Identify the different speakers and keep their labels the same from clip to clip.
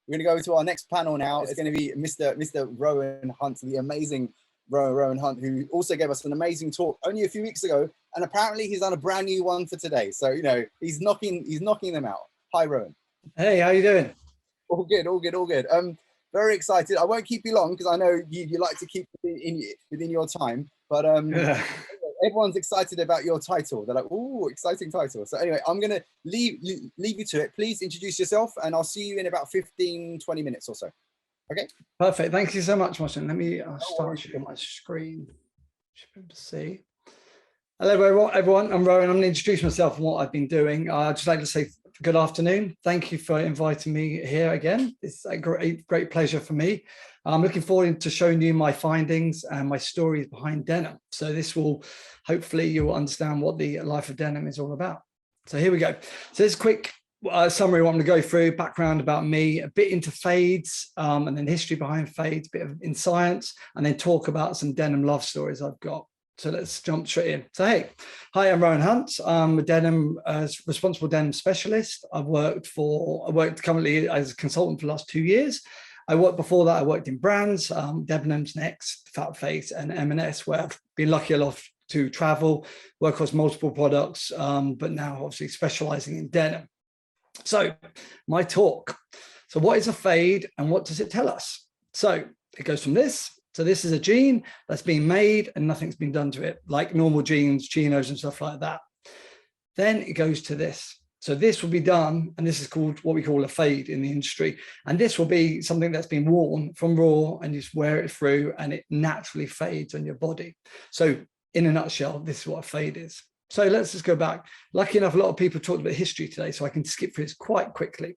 Speaker 1: We're going to go into our next panel now. It's going to be Mr. Rowan Hunt, the amazing Rowan Hunt, who also gave us an amazing talk only a few weeks ago, and apparently he's done a brand new one for today. So you know he's knocking them out. Hi, Rowan.
Speaker 2: Hey, how you doing?
Speaker 1: All good, all good, all good. Very excited. I won't keep you long because I know you like to keep within your time, but everyone's excited about your title. They're like, "Ooh, exciting title." So anyway, I'm going to leave you to it. Please introduce yourself, and I'll see you in about 15-20 minutes or so. Okay.
Speaker 2: Perfect. Thank you so much, Martin. Let me start sharing my screen. Should be able to see. Hello, everyone. I'm Rowan. I'm going to introduce myself and what I've been doing. I'd just like to say good afternoon. Thank you for inviting me here again. It's a great pleasure for me. I'm looking forward to showing you my findings and my stories behind denim. So this will, hopefully you will understand what the life of denim is all about. So here we go. So this quick summary, what I'm going to go through, background about me, a bit into fades, and then history behind fades, a bit in science, and then talk about some denim love stories I've got. So let's jump straight in. So hey, hi, I'm Rowan Hunt. I'm a denim responsible denim specialist. I worked currently as a consultant for the last 2 years. Before that, I worked in brands, Debenhams, Next, Fat Face, and M&S, where I've been lucky enough to travel, work across multiple products, but now obviously specializing in denim. So my talk. So what is a fade and what does it tell us? So it goes from this. So this is a jean that's been made and nothing's been done to it, like normal jeans, chinos and stuff like that. Then it goes to this. So this will be done, and this is called what we call a fade in the industry. And this will be something that's been worn from raw and you just wear it through and it naturally fades on your body. So in a nutshell, this is what a fade is. So let's just go back. Lucky enough, a lot of people talked about history today, so I can skip through this quite quickly.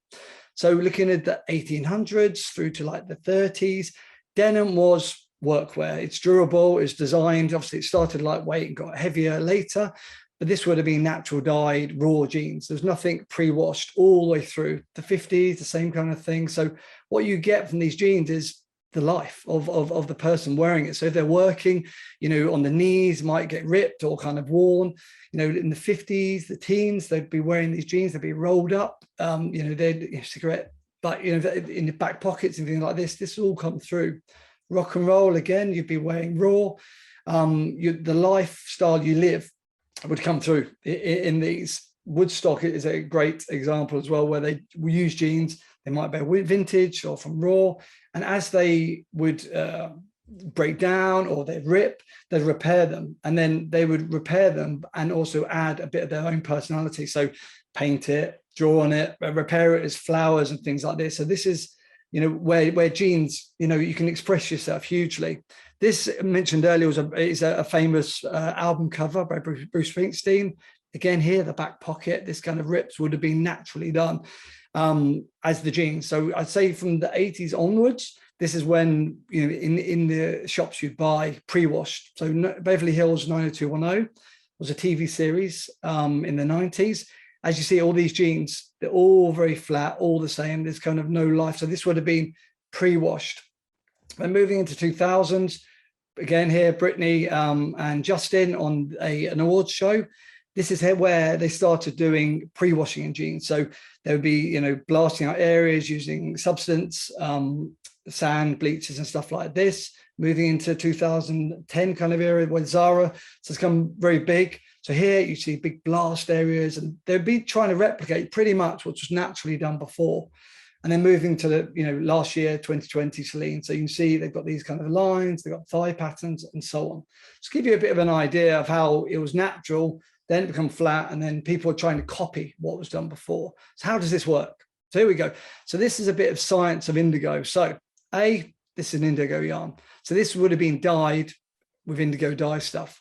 Speaker 2: So looking at the 1800s through to like the 30s, denim was workwear. It's durable, it's designed, obviously it started lightweight and got heavier later, but this would have been natural dyed raw jeans. There's nothing pre-washed all the way through the 50s, the same kind of thing. So what you get from these jeans is the life of the person wearing it. So if they're working, you know, on the knees, might get ripped or kind of worn. You know, in the 50s, the teens, they'd be wearing these jeans, they'd be rolled up, you know, they'd cigarette, but you know, in the back pockets and things like this all come through. Rock and roll, again, you'd be wearing raw. The lifestyle you live would come through in these. Woodstock is a great example as well, where they use jeans. They might be vintage or from raw. And as they would break down or they'd rip, they'd repair them. And then they would repair them and also add a bit of their own personality. So paint it, draw on it, repair it as flowers and things like this. So this is, you know, where jeans, you know, you can express yourself hugely. This mentioned earlier is a famous album cover by Bruce Springsteen. Again, here, the back pocket, this kind of rips would have been naturally done as the jeans. So I'd say from the 80s onwards, this is when, you know, in the shops you'd buy pre-washed. So Beverly Hills 90210 was a TV series in the 90s. As you see, all these jeans, they're all very flat, all the same. There's kind of no life. So this would have been pre-washed. Then moving into 2000s, again here, Britney and Justin on an awards show. This is where they started doing pre-washing in jeans. So they would be, you know, blasting out areas using substance, sand, bleaches and stuff like this. Moving into 2010 kind of era with Zara. So it's come very big. So here you see big blast areas, and they'd be trying to replicate pretty much what was naturally done before. And then moving to the, you know, last year, 2020, Celine. So you can see they've got these kind of lines, they've got thigh patterns and so on. Just give you a bit of an idea of how it was natural, then it become flat, and then people are trying to copy what was done before. So how does this work? So here we go. So this is a bit of science of indigo. So this is an indigo yarn. So this would have been dyed with indigo dye stuff.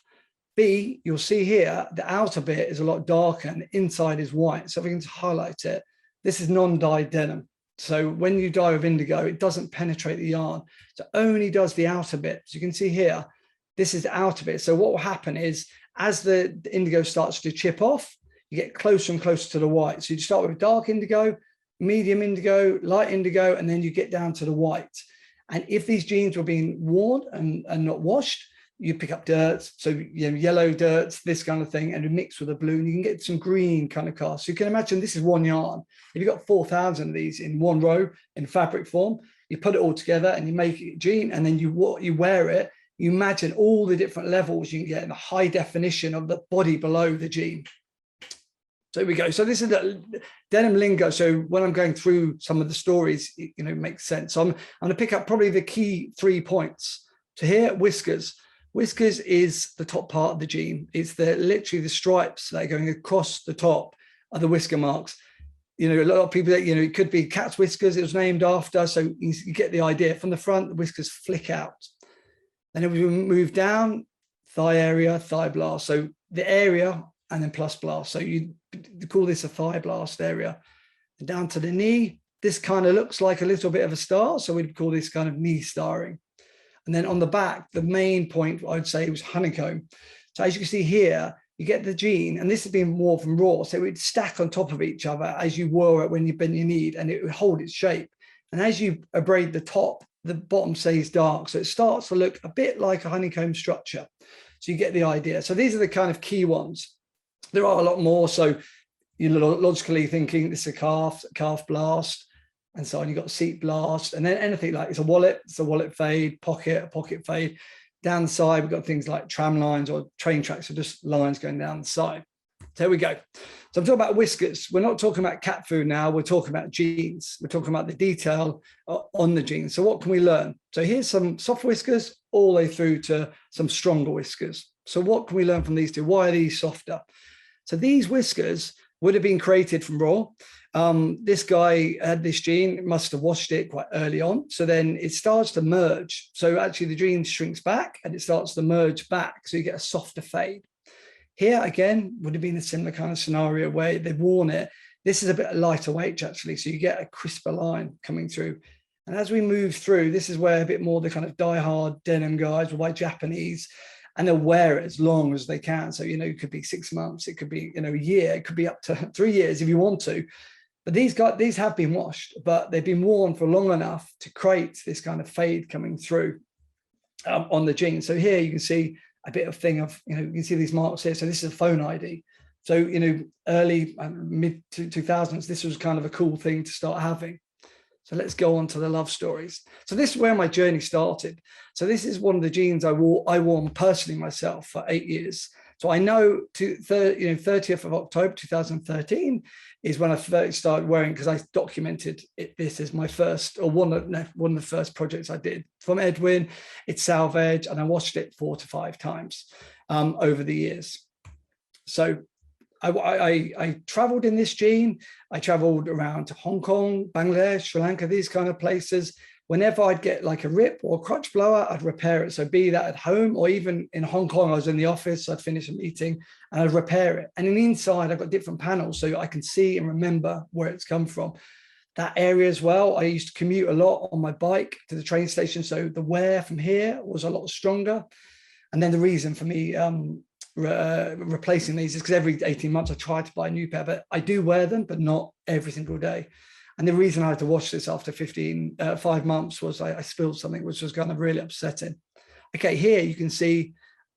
Speaker 2: B, you'll see here, the outer bit is a lot darker and the inside is white. So if we can highlight it, this is non-dyed denim. So when you dye with indigo, it doesn't penetrate the yarn. So it only does the outer bit. So you can see here, this is the outer bit. So what will happen is as the indigo starts to chip off, you get closer and closer to the white. So you start with dark indigo, medium indigo, light indigo, and then you get down to the white. And if these jeans were being worn and not washed, you pick up dirt, so yellow dirt, this kind of thing, and you mix with a blue, and you can get some green kind of cast. So you can imagine this is one yarn. If you've got 4,000 of these in one row in fabric form, you put it all together and you make it jean, and then you wear it. You imagine all the different levels you can get in the high definition of the body below the jean. So here we go. So this is the denim lingo. So when I'm going through some of the stories, it makes sense. So I'm going to pick up probably the key 3 points. So here, whiskers. Whiskers is the top part of the jean. It's literally the stripes that are going across the top are the whisker marks. A lot of people that, it could be cat's whiskers. It was named after. So you get the idea. From the front, the whiskers flick out. And then we move down, thigh area, thigh blast. So the area and then plus blast. So you call this a thigh blast area. And down to the knee, this kind of looks like a little bit of a star. So we'd call this kind of knee starring. And then on the back, the main point I'd say was honeycomb. So as you can see here, you get the jean, and this has been worn from raw. So it would stack on top of each other as you wore it when you bend your knee, and it would hold its shape. And as you abrade the top, the bottom stays dark. So it starts to look a bit like a honeycomb structure. So you get the idea. So these are the kind of key ones. There are a lot more. So you're logically thinking this is a calf blast, and so on. You've got seat blast, and then anything like it's a wallet fade, a pocket fade. Down the side, we've got things like tram lines or train tracks, so just lines going down the side. So here we go. So I'm talking about whiskers. We're not talking about cat food now. We're talking about jeans. We're talking about the detail on the jeans. So what can we learn? So here's some soft whiskers all the way through to some stronger whiskers. So what can we learn from these two? Why are these softer? So these whiskers would have been created from raw. This guy had this jean, must have washed it quite early on. So then it starts to merge. So actually the jean shrinks back and it starts to merge back. So you get a softer fade. Here again, would have been a similar kind of scenario where they've worn it. This is a bit lighter weight actually. So you get a crisper line coming through. And as we move through, this is where a bit more the kind of die-hard denim guys will buy Japanese, and they'll wear it as long as they can. So, it could be 6 months, it could be, a year, it could be up to 3 years if you want to. But these have been washed, but they've been worn for long enough to create this kind of fade coming through on the jeans. So here you can see a bit of thing of, you can see these marks here. So this is a phone ID. So, early mid 2000s, this was kind of a cool thing to start having. So let's go on to the love stories. So this is where my journey started. So this is one of the jeans I wore personally myself for 8 years. So I know 30th of October 2013 is when I first started wearing, because I documented it. This is my first, or one of the first projects I did from Edwin. It's salvage, and I washed it 4 to 5 times over the years. So I traveled in this jean. I traveled around to Hong Kong, Bangladesh, Sri Lanka, these kind of places. Whenever I'd get like a rip or a crotch blower, I'd repair it. So be that at home, or even in Hong Kong, I was in the office, I'd finish a meeting and I'd repair it. And in the inside, I've got different panels so I can see and remember where it's come from. That area as well, I used to commute a lot on my bike to the train station. So the wear from here was a lot stronger. And then the reason for me replacing these is because every 18 months I try to buy a new pair, but I do wear them, but not every single day. And the reason I had to wash this after 5 months was I spilled something, which was kind of really upsetting. Okay, here you can see,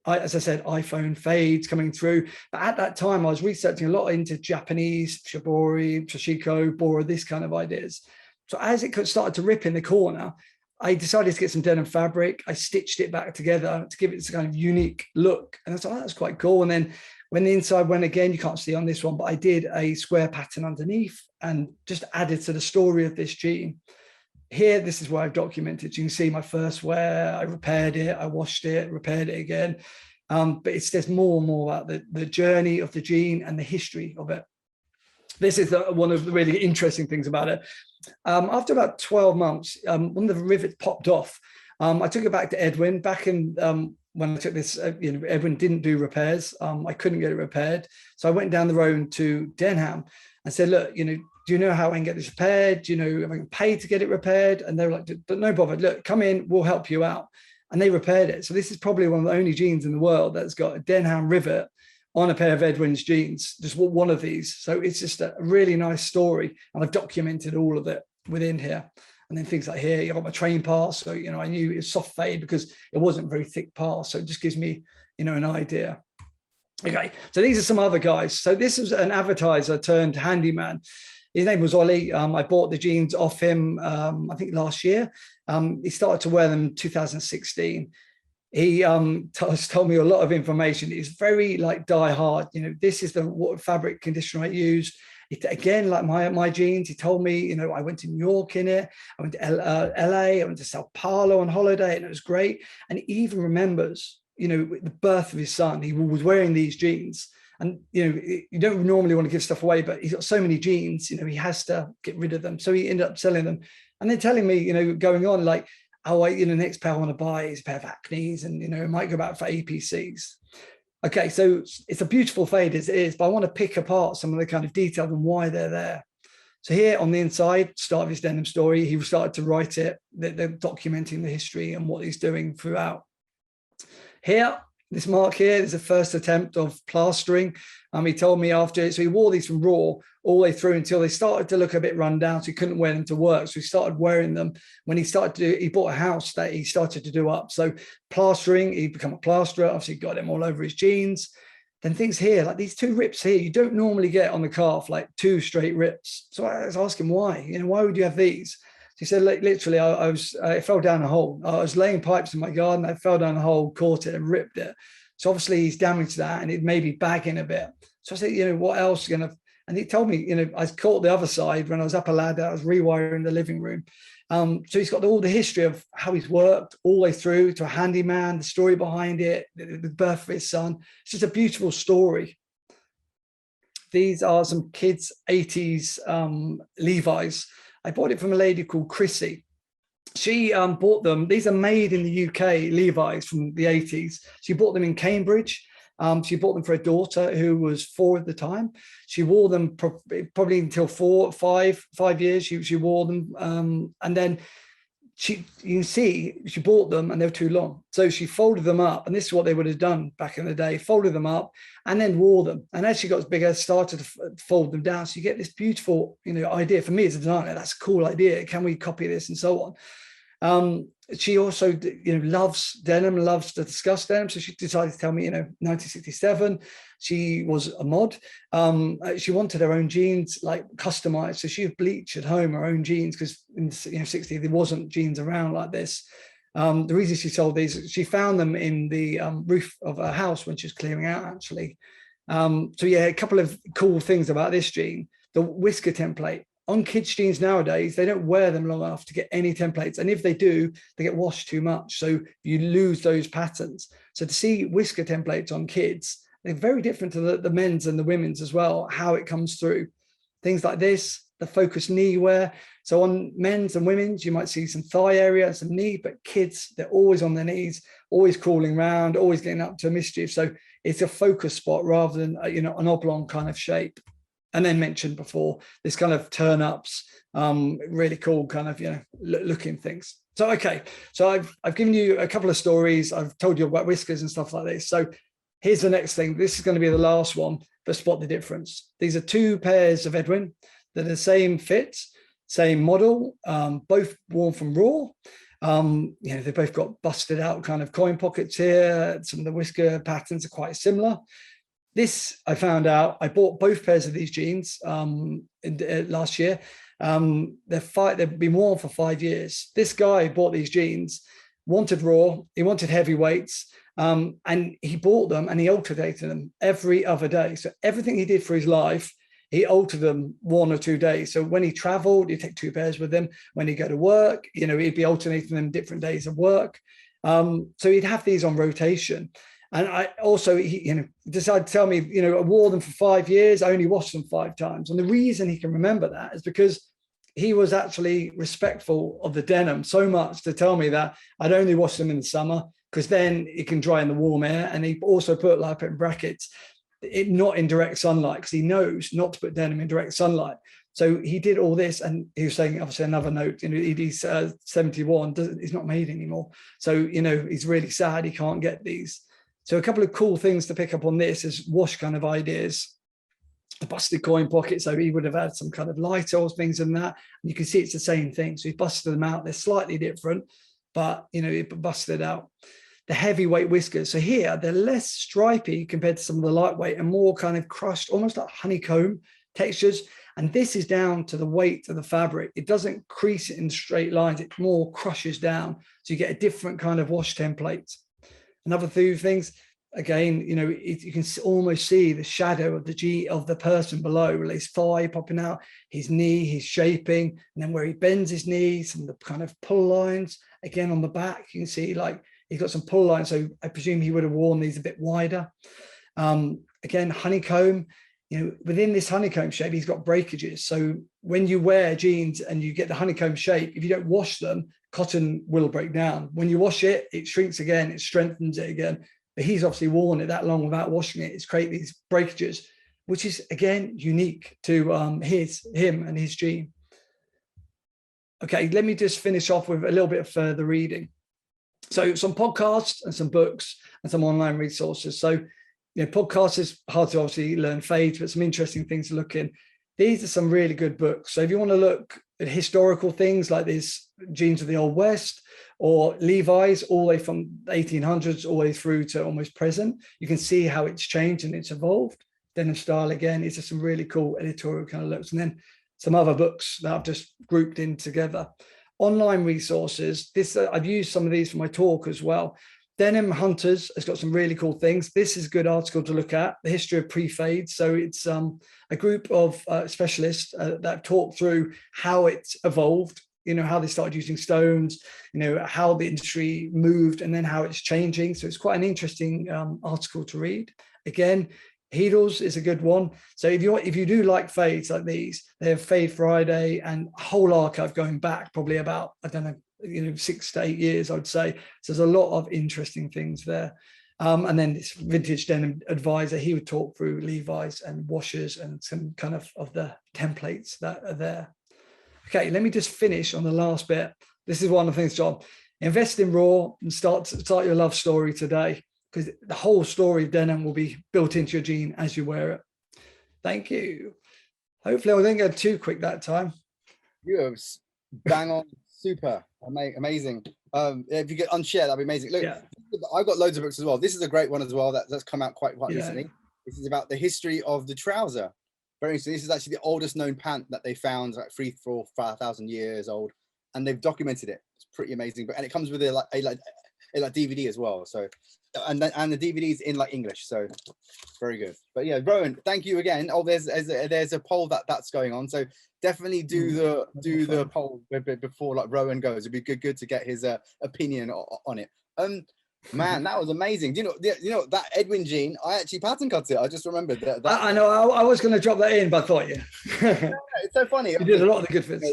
Speaker 2: as I said, iPhone fades coming through. But at that time, I was researching a lot into Japanese, shibori, sashiko, bora, this kind of ideas. So as it started to rip in the corner, I decided to get some denim fabric. I stitched it back together to give it this kind of unique look. And I thought, oh, that's quite cool. And then when the inside went again, you can't see on this one, but I did a square pattern underneath and just added to the story of this jean. Here, this is where I've documented. You can see my first wear. I repaired it, I washed it, repaired it again. But there's more and more about the journey of the jean and the history of it. This is one of the really interesting things about it. After about 12 months, one of the rivets popped off. I took it back to Edwin. Back in when I took this, Edwin didn't do repairs. I couldn't get it repaired. So I went down the road to Denim and said, look, do you know how I can get this repaired? Do you know if I can pay to get it repaired? And they were like, no bother, look, come in, we'll help you out. And they repaired it. So this is probably one of the only jeans in the world that's got a Denim rivet on a pair of Edwin's jeans, just one of these. So it's just a really nice story. And I've documented all of it within here. And then things like here, you got my train pass. So, you know, I knew it was soft fade because it wasn't a very thick pass. So it just gives me, you know, an idea. Okay, so these are some other guys. So this is an advertiser turned handyman. His name was Ollie. I bought the jeans off him, I think last year. He started to wear them in 2016. He told me a lot of information. He's very like die hard. You know, this is the fabric conditioner I use. Again, like my jeans, he told me, you know, I went to New York in it. I went to LA. I went to Sao Paulo on holiday, and it was great. And he even remembers, you know, the birth of his son. He was wearing these jeans. And, you know, you don't normally want to give stuff away, but he's got so many jeans, you know, he has to get rid of them. So he ended up selling them. And they're telling me, you know, going on like, oh, you know, next pair I want to buy is a pair of Acnes, and, you know, it might go back for APCs. Okay, so it's a beautiful fade as it is, but I want to pick apart some of the kind of detail and why they're there. So here on the inside, start of his denim story, he started to write it, they're documenting the history and what he's doing throughout. Here, this mark here is the first attempt of plastering. He told me after, so he wore these from raw all the way through until they started to look a bit run down, so he couldn't wear them to work. So he started wearing them when he bought a house that he started to do up. So plastering, he became a plasterer, obviously got them all over his jeans. Then things here, like these two rips here, you don't normally get on the calf, like two straight rips. So I was asking why, you know, why would you have these? He said, like, literally, I fell down a hole. I was laying pipes in my garden. I fell down a hole, caught it and ripped it. So obviously he's damaged that and it may be bagging a bit. So I said, you know, what else are going to, and he told me, you know, I caught the other side when I was up a ladder, I was rewiring the living room. So he's got all the history of how he's worked all the way through to a handyman, the story behind it, the birth of his son. It's just a beautiful story. These are some kids' 80s Levi's. I bought it from a lady called Chrissy. She bought them. These are made in the UK, Levi's from the 80s. She bought them in Cambridge. She bought them for a daughter who was 4 at the time. She wore them probably until 5 years. She wore them. And then you can see she bought them and they were too long. So she folded them up. And this is what they would have done back in the day, folded them up and then wore them. And as she got bigger, started to fold them down. So you get this beautiful, you know, idea. For me as a designer, that's a cool idea. Can we copy this and so on? She also, you know, loves denim, loves to discuss denim. So she decided to tell me, you know, 1967, she was a mod. She wanted her own jeans, like customized. So she bleached at home her own jeans because in the 60s, there wasn't jeans around like this. The reason she sold these, she found them in the roof of her house when she was clearing out, actually. So yeah, a couple of cool things about this jean. The whisker template. On kids' jeans nowadays, they don't wear them long enough to get any templates. And if they do, they get washed too much. So you lose those patterns. So to see whisker templates on kids, they're very different to the men's and the women's as well, how it comes through. Things like this, the focused knee wear. So on men's and women's, you might see some thigh area and some knee, but kids, they're always on their knees, always crawling around, always getting up to mischief. So it's a focus spot rather than, you know, an oblong kind of shape. And then mentioned before, this kind of turn ups, really cool kind of, you know, looking things. So, okay. So I've given you a couple of stories. I've told you about whiskers and stuff like this. So here's the next thing. This is going to be the last one, but spot the difference. These are 2 pairs of Edwin. They're the same fit, same model, both worn from Raw. You know, they've both got busted out kind of coin pockets here. Some of the whisker patterns are quite similar. This, I found out, I bought both pairs of these jeans last year. They've been worn for 5 years. This guy bought these jeans, wanted raw, he wanted heavyweights, and he bought them and he alternated them every other day. So everything he did for his life, he altered them 1 or 2 days. So when he traveled, he'd take 2 pairs with him. When he'd go to work, you know, he'd be alternating them different days of work. So he'd have these on rotation. And I also, he, you know, decided to tell me, you know, I wore them for 5 years. I only washed them 5 times. And the reason he can remember that is because he was actually respectful of the denim so much to tell me that I'd only wash them in the summer because then it can dry in the warm air. And he also put, like, in brackets, not in direct sunlight, because he knows not to put denim in direct sunlight. So he did all this, and he was saying, obviously, another note, you know, he's 71, he's not made anymore. So, you know, he's really sad he can't get these. So a couple of cool things to pick up on this is wash kind of ideas. a busted coin pocket, so he would have had some kind of lighter or things in that. And you can see it's the same thing. So he's busted them out. They're slightly different, but you know, he busted out. The heavyweight whiskers. So here they're less stripy compared to some of the lightweight and more kind of crushed, almost like honeycomb textures. And this is down to the weight of the fabric. It doesn't crease it in straight lines. It more crushes down. So you get a different kind of wash template. Another few things, again, you know, you can almost see the shadow of the person below, his thigh popping out, his knee, his shaping, and then where he bends his knees and the kind of pull lines. Again, on the back, you can see like he's got some pull lines. So I presume he would have worn these a bit wider. Again, honeycomb. You know, within this honeycomb shape, he's got breakages. So when you wear jeans and you get the honeycomb shape, if you don't wash them, cotton will break down. When you wash it, it shrinks again, it strengthens it again. But he's obviously worn it that long without washing it. It's created these breakages, which is, again, unique to him and his jean. Okay, let me just finish off with a little bit of further reading. So some podcasts and some books and some online resources. So, you know, podcasts is hard to obviously learn fades, but some interesting things to look in. These are some really good books. So if you want to look at historical things like these jeans of the Old West or Levi's all the way from the 1800s all the way through to almost present, you can see how it's changed and it's evolved. Denim style, again, is just some really cool editorial kind of looks. And then some other books that I've just grouped in together. Online resources. I've used some of these for my talk as well. Denim Hunters has got some really cool things. This is a good article to look at, the history of pre-fades. So it's a group of specialists that have talked through how it's evolved, you know, how they started using stones, you know, how the industry moved and then how it's changing. So it's quite an interesting article to read. Again, Heedles is a good one. So if you do like fades like these, they have Fade Friday and a whole archive going back probably about, I don't know, you know, 6 to 8 years, I'd say. So there's a lot of interesting things there. And then this Vintage Denim Advisor, he would talk through Levi's and washers and some kind of the templates that are there. Okay, let me just finish on the last bit. This is one of the things, John. Invest in raw and start your love story today, because the whole story of denim will be built into your jean as you wear it. Thank you. Hopefully I didn't go too quick that time.
Speaker 1: You bang on, super, amazing. If you could unshare, that'd be amazing. Look, yeah. I've got loads of books as well. This is a great one as well that's come out quite recently. This is about the history of the trouser. Very interesting. This is actually the oldest known pant that they found, like 3,000 or 5,000 years old, and they've documented it. It's pretty amazing. And it comes with a DVD as well. So, and the DVD's in like English, so very good. But yeah, Rowan, thank you again. Oh, there's a poll that's going on, so definitely do the poll before like Rowan goes. It'd be good to get his opinion on it. Man, that was amazing. Do you know that Edwin jean? I actually pattern cut it. I just remembered that.
Speaker 2: I know. I was going to drop that in, but I thought
Speaker 1: it's so funny.
Speaker 2: You did a lot of the good fits.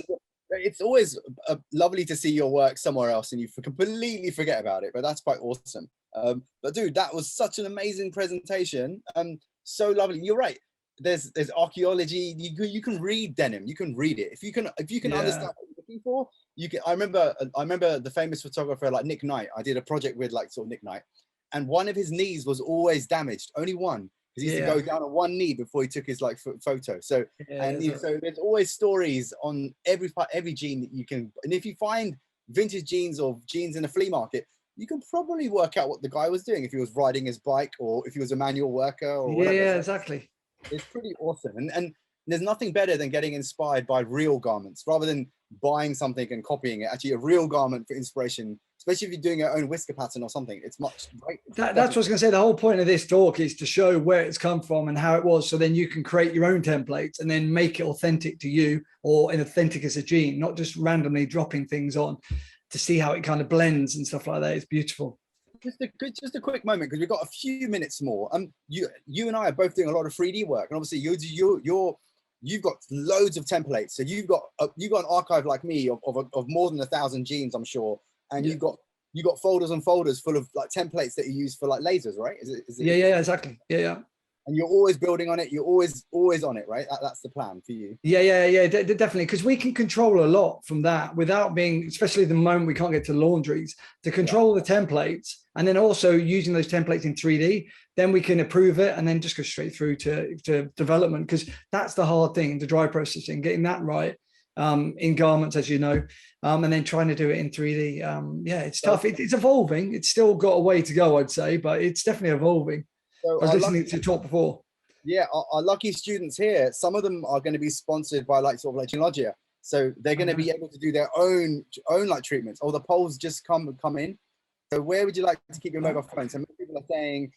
Speaker 1: It's always lovely to see your work somewhere else and you completely forget about it, but that's quite awesome. But dude, that was such an amazing presentation. So lovely. You're right. There's archaeology. You can read denim. You can read it if you can understand what you're looking for. You can. I remember the famous photographer like Nick Knight. I did a project with like sort of Nick Knight, and one of his knees was always damaged. Only one. Because he used to go down on one knee before he took his like photo. So so there's always stories on every jean that you can. And if you find vintage jeans or jeans in a flea market, you can probably work out what the guy was doing if he was riding his bike or if he was a manual worker or whatever.
Speaker 2: Yeah, exactly.
Speaker 1: It's pretty awesome. And there's nothing better than getting inspired by real garments rather than buying something and copying it. Actually, a real garment for inspiration, especially if you're doing your own whisker pattern or something, it's much great.
Speaker 2: That's what I was going to say. The whole point of this talk is to show where it's come from and how it was, so then you can create your own templates and then make it authentic to you, or authentic as a jean, not just randomly dropping things on, to see how it kind of blends and stuff like that. It's beautiful.
Speaker 1: Just a quick moment, because we've got a few minutes more. You and I are both doing a lot of 3D work, and obviously you've got loads of templates. So you've got an archive like me of more than 1,000 jeans, I'm sure, and you've got folders and folders full of like templates that you use for like lasers, right? Is it?
Speaker 2: Yeah, exactly. Yeah.
Speaker 1: And you're always building on it. You're always on it, right? That's the plan for you.
Speaker 2: Yeah, definitely. Because we can control a lot from that without being, especially the moment we can't get to laundries, to control the templates, and then also using those templates in 3D. Then we can approve it and then just go straight through to development, because that's the hard thing, the dry processing, getting that right in garments, as you know, and then trying to do it in 3D. Yeah, it's tough. It's evolving. It's still got a way to go, I'd say, but it's definitely evolving. So I was listening to talk before.
Speaker 1: Yeah, our lucky students here, some of them are going to be sponsored by like sort of like Genealogia. So they're going to be able to do their own like treatments. Or the polls just come in. So where would you like to keep your mobile phone? So many people are saying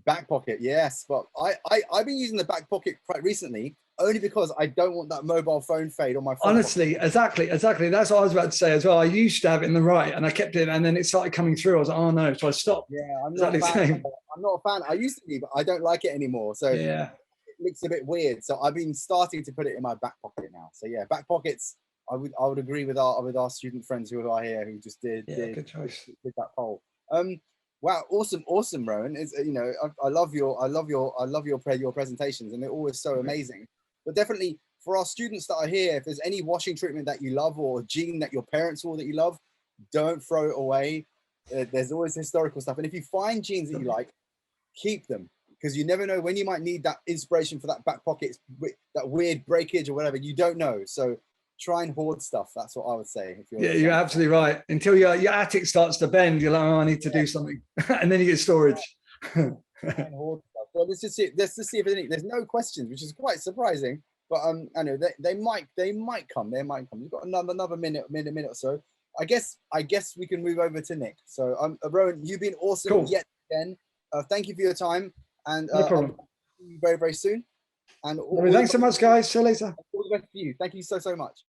Speaker 1: back pocket. Yes, but I've been using the back pocket quite recently, only because I don't want that mobile phone fade on my phone.
Speaker 2: Honestly, exactly. That's what I was about to say as well. I used to have it in the right, and I kept it, and then it started coming through. I was like, oh no, so I stopped.
Speaker 1: Yeah, I'm not a fan. I'm not a fan. I used to be, but I don't like it anymore. So
Speaker 2: yeah,
Speaker 1: it looks a bit weird. So I've been starting to put it in my back pocket now. So yeah, back pockets. I would agree with our student friends who are here who just did
Speaker 2: good choice.
Speaker 1: Did that poll. Wow, awesome, Rowan. Is I love your presentations, and they're always so amazing. But definitely for our students that are here, if there's any washing treatment that you love or a jean that your parents wore that you love, don't throw it away. There's always historical stuff, and if you find jeans that you like, keep them, because you never know when you might need that inspiration for that back pocket, that weird breakage or whatever. You don't know, so try and hoard stuff. That's what I would say.
Speaker 2: You're absolutely right. Until your attic starts to bend, you're like, oh, I need to do something, and then you get storage.
Speaker 1: Hoard stuff. Well, let's just see if there's no questions, which is quite surprising. But I know they might come. We've got another minute or so. I guess we can move over to Nick. So Rowan, you've been awesome yet again. Thank you for your time, and
Speaker 2: no problem.
Speaker 1: I'll see you very, very soon. And
Speaker 2: thanks so much, guys. See you later.
Speaker 1: All the best to you. Thank you so much.